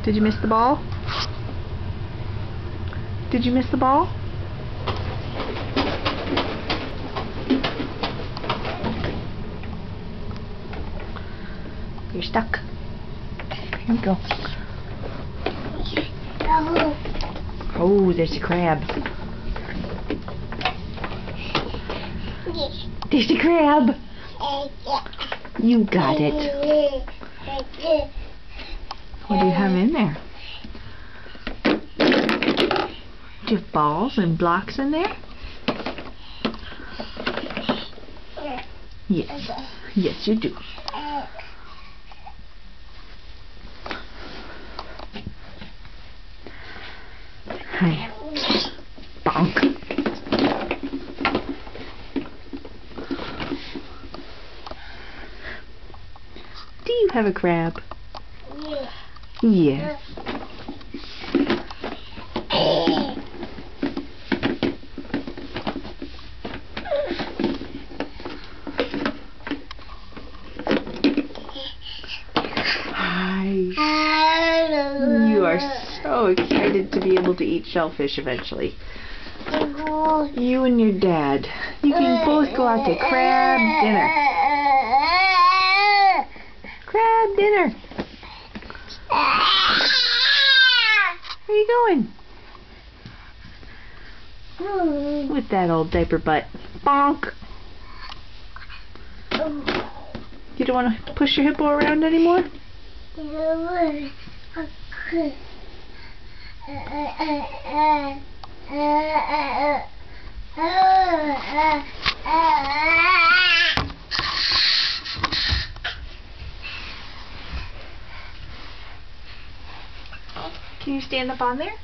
Did you miss the ball? Did you miss the ball? You're stuck. Here we go. Oh, there's a crab. There's a crab. You got it. What do you have in there? Do you have balls and blocks in there? Yes. Yes, you do. Hi. Bonk. Do you have a crab? Yes. Hi. You are so excited to be able to eat shellfish eventually. You and your dad. You can both go out to crab dinner. Crab dinner. Where are you going? With that old diaper butt. Bonk. You don't want to push your hippo around anymore? Can you stand up on there?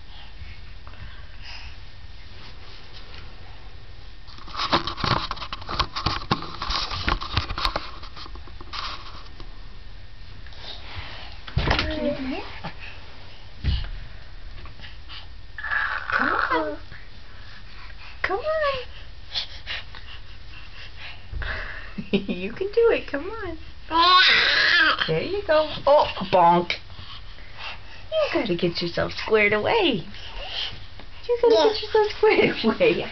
Can you come here? Come on. Come on. You can do it. Come on. There you go. Oh, bonk. You gotta get yourself squared away. You gotta get yourself squared away.